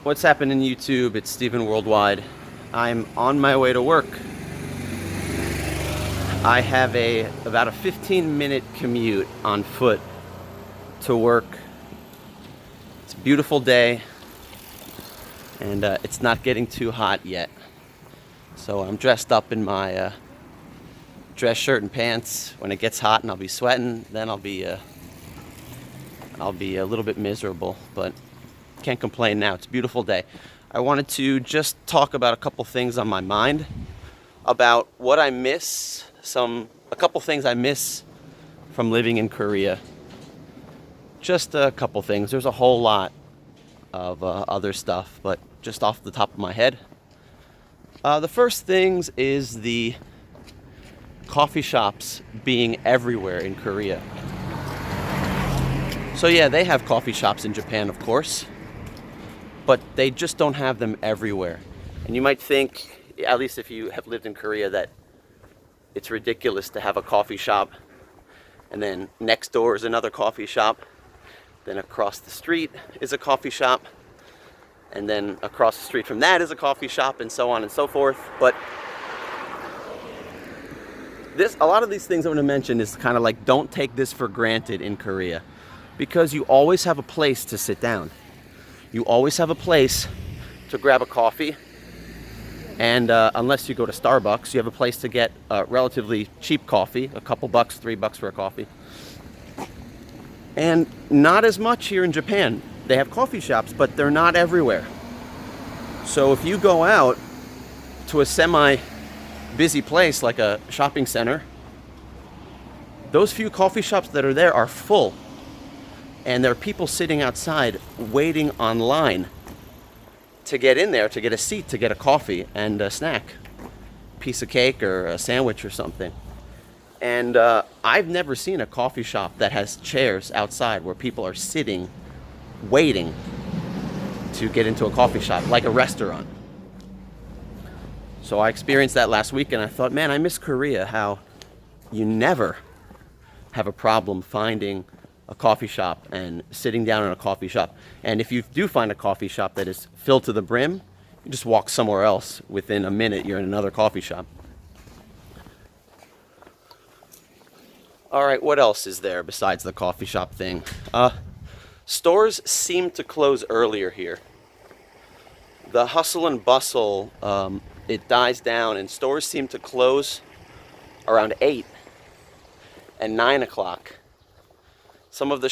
What's happening YouTube? It's StephenWorldwide. I'm on my way to work. I have about a 15-minute commute on foot to work. It's a beautiful day and it's not getting too hot yet. So I'm dressed up in my dress shirt and pants. When it gets hot and I'll be sweating, then I'll be a little bit miserable, but can't complain now. It's a beautiful day. I wanted to just talk about a couple things on my mind about what I miss, a couple things I miss from living in Korea. Just a couple things. There's a whole lot of other stuff, but just off the top of my head. The first things is the coffee shops being everywhere in Korea. So yeah, they have coffee shops in Japan, of course, but they just don't have them everywhere. And you might think, at least if you have lived in Korea, that it's ridiculous to have a coffee shop and then next door is another coffee shop, then across the street is a coffee shop, and then across the street from that is a coffee shop, and so on and so forth. But a lot of these things I'm going to mention is kind of like, don't take this for granted in Korea, because you always have a place to sit down. You always have a place to grab a coffee, and unless you go to Starbucks, you have a place to get relatively cheap coffee, a couple bucks, $3 for a coffee. And not as much here in Japan. They have coffee shops, but they're not everywhere. So if you go out to a semi-busy place like a shopping center, those few coffee shops that are there are full. And there are people sitting outside waiting online to get in there, to get a seat, to get a coffee and a snack, piece of cake or a sandwich or something. And I've never seen a coffee shop that has chairs outside where people are sitting, waiting to get into a coffee shop, like a restaurant. So I experienced that last week, and I thought, man, I miss Korea, how you never have a problem finding a coffee shop and sitting down in a coffee shop. And if you do find a coffee shop that is filled to the brim, you just walk somewhere else. Within a minute, you're in another coffee shop. All right, what else is there besides the coffee shop thing? Stores seem to close earlier here. The hustle and bustle, it dies down, and stores seem to close around 8 and 9 o'clock. Some of the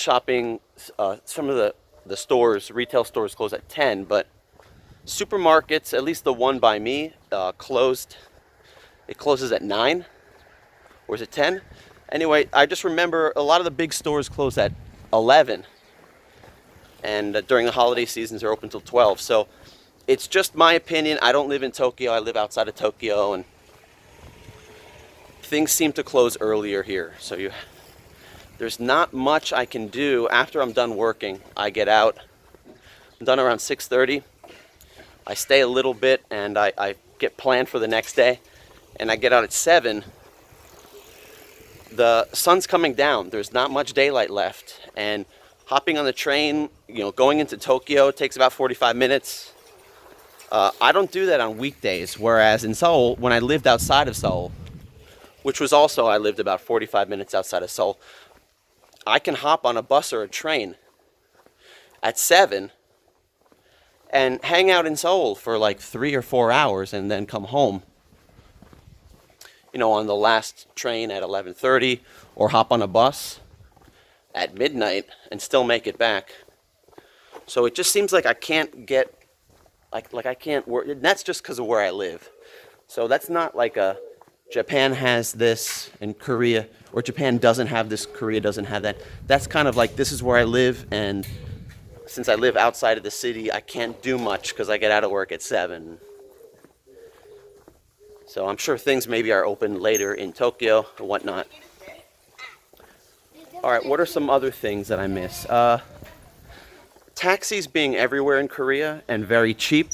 the stores, retail stores, close at 10, but supermarkets, at least the one by me, closed. It closes at 9, or is it 10? Anyway, I just remember a lot of the big stores close at 11, and during the holiday seasons they're open till 12. So it's just my opinion. I don't live in Tokyo. I live outside of Tokyo, and things seem to close earlier here. So there's not much I can do after I'm done working. I get out. I'm done around 6:30. I stay a little bit, and I get planned for the next day, and I get out at 7. The sun's coming down. There's not much daylight left, and hopping on the train, going into Tokyo takes about 45 minutes. I don't do that on weekdays, whereas in Seoul, when I lived outside of Seoul, which was also, I lived about 45 minutes outside of Seoul, I can hop on a bus or a train at 7 and hang out in Seoul for like 3 or 4 hours and then come home, on the last train at 11:30, or hop on a bus at midnight and still make it back. So it just seems like I can't get, like I can't work. And that's just because of where I live. So that's not like Japan has this and Korea, or Japan doesn't have this, Korea doesn't have that. That's kind of like, this is where I live, and since I live outside of the city, I can't do much because I get out of work at 7. So I'm sure things maybe are open later in Tokyo or whatnot. All right, what are some other things that I miss? Taxis being everywhere in Korea and very cheap,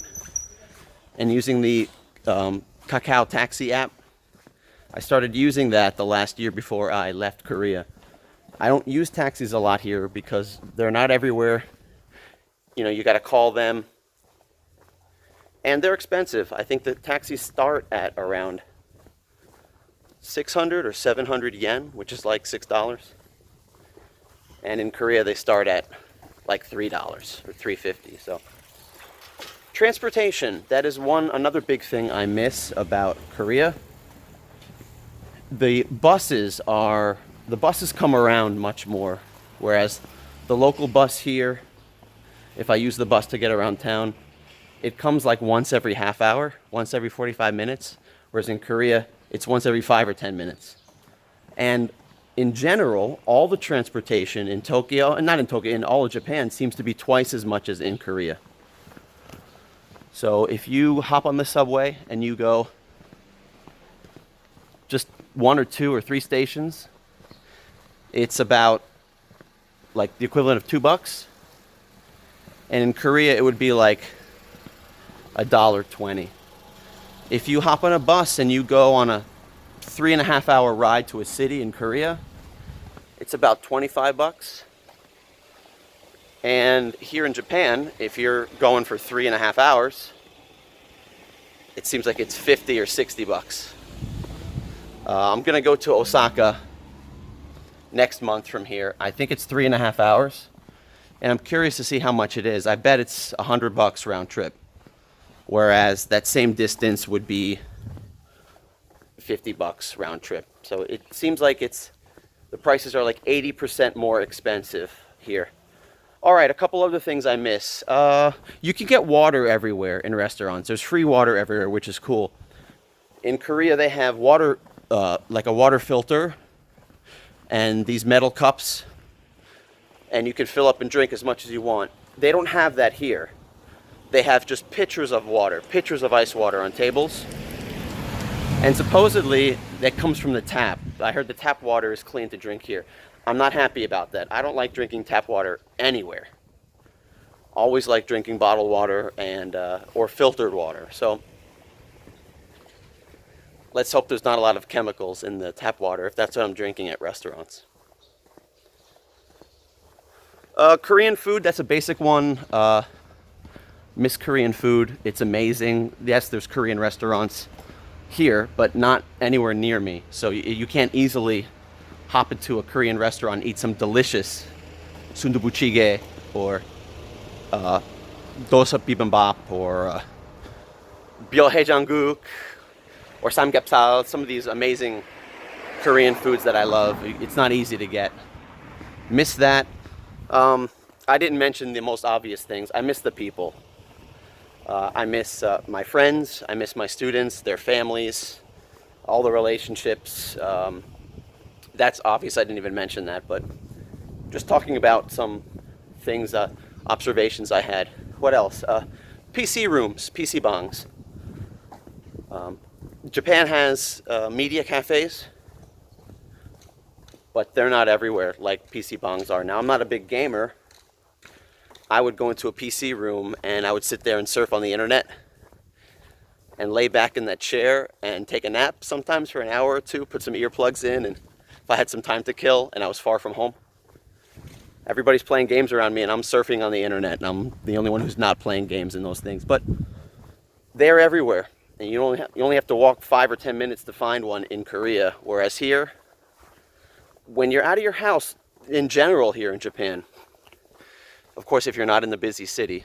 and using the Kakao Taxi app. I started using that the last year before I left Korea. I don't use taxis a lot here because they're not everywhere. You got to call them And they're expensive. I think the taxis start at around 600 or 700 yen, which is like $6. And in Korea, they start at like $3 or $3.50. So transportation, that is another big thing I miss about Korea. The buses come around much more, whereas the local bus here, if I use the bus to get around town, it comes like once every half hour, once every 45 minutes, whereas in Korea, it's once every 5 or 10 minutes. And in general, all the transportation in Tokyo, and not in Tokyo, in all of Japan, seems to be twice as much as in Korea. So if you hop on the subway and you go just 1 or 2 or 3 stations, it's about like the equivalent of $2. And in Korea, it would be like $1.20. If you hop on a bus and you go on a 3.5 hour ride to a city in Korea, it's about $25. And here in Japan, if you're going for 3.5 hours, it seems like it's $50 or $60. I'm gonna go to Osaka next month from here. I think it's 3.5 hours, and I'm curious to see how much it is. I bet it's $100 round trip, whereas that same distance would be $50 round trip. So it seems like the prices are like 80% more expensive here. All right, a couple other things I miss. You can get water everywhere in restaurants. There's free water everywhere, which is cool. In Korea, they have water, like a water filter and these metal cups, and you can fill up and drink as much as you want. They don't have that here. They have just pitchers of water, pitchers of ice water on tables. And supposedly, that comes from the tap. I heard the tap water is clean to drink here. I'm not happy about that. I don't like drinking tap water anywhere. Always like drinking bottled water and or filtered water. So let's hope there's not a lot of chemicals in the tap water if that's what I'm drinking at restaurants. Korean food, that's a basic one. Miss Korean food. It's amazing. Yes, there's Korean restaurants here, but not anywhere near me. So you can't easily hop into a Korean restaurant and eat some delicious sundubuchige or dosa bibimbap or byeolhaejanguk or samgyeopsal, some of these amazing Korean foods that I love. It's not easy to get. Miss that. I didn't mention the most obvious things. I miss the people. I miss my friends. I miss my students, their families, all the relationships. That's obvious. I didn't even mention that, but just talking about some things, observations I had. What else? PC rooms, PC bangs. Japan has media cafes, but they're not everywhere like PC bangs are. Now, I'm not a big gamer. I would go into a PC room and I would sit there and surf on the internet and lay back in that chair and take a nap sometimes for an hour or two, put some earplugs in, and if I had some time to kill and I was far from home. Everybody's playing games around me and I'm surfing on the internet and I'm the only one who's not playing games and those things. But they're everywhere. And you only have to walk 5 or 10 minutes to find one in Korea. Whereas here, when you're out of your house, in general here in Japan, of course if you're not in the busy city,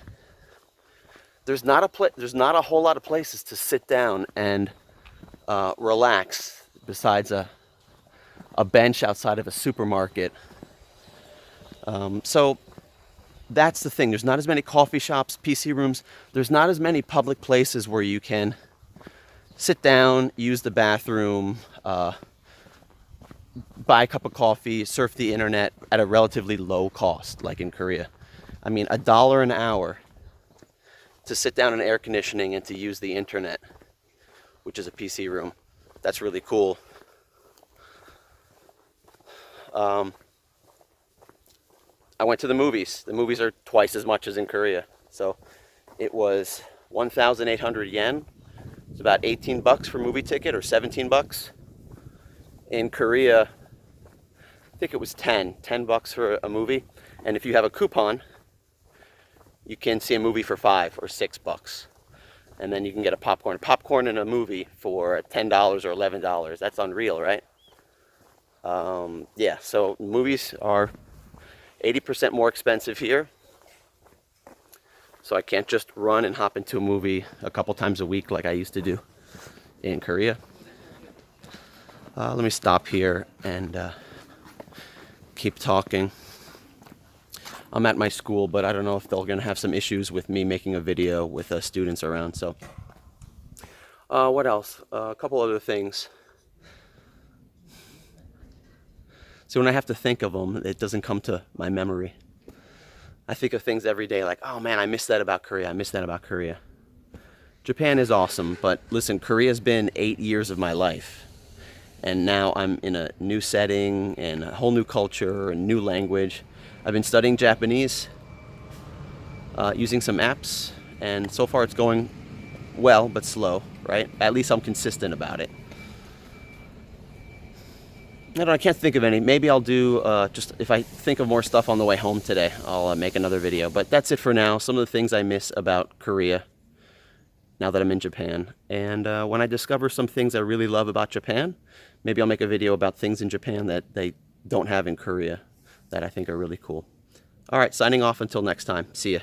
there's not a whole lot of places to sit down and relax besides a bench outside of a supermarket. So that's the thing. There's not as many coffee shops, PC rooms. There's not as many public places where you can sit down, use the bathroom, buy a cup of coffee, surf the internet at a relatively low cost, like in Korea. I mean, $1 an hour to sit down in air conditioning and to use the internet, which is a PC room. That's really cool. I went to the movies. The movies are twice as much as in Korea. So it was 1,800 yen. It's about $18 for a movie ticket, or $17. In Korea, I think it was $10 for a movie. And if you have a coupon, you can see a movie for $5 or $6. And then you can get a popcorn in a movie for $10 or $11. That's unreal, right? Yeah, so movies are 80% more expensive here. So I can't just run and hop into a movie a couple times a week like I used to do in Korea. Let me stop here and keep talking. I'm at my school, but I don't know if they're going to have some issues with me making a video with students around. So, what else? A couple other things. So when I have to think of them, it doesn't come to my memory. I think of things every day like, oh man, I miss that about Korea. I miss that about Korea. Japan is awesome, but listen, Korea's been 8 years of my life. And now I'm in a new setting and a whole new culture and new language. I've been studying Japanese, using some apps, and so far it's going well, but slow, right? At least I'm consistent about it. I can't think of any. Maybe I'll do, just if I think of more stuff on the way home today, I'll make another video. But that's it for now. Some of the things I miss about Korea now that I'm in Japan. And when I discover some things I really love about Japan, maybe I'll make a video about things in Japan that they don't have in Korea that I think are really cool. All right, signing off until next time. See ya.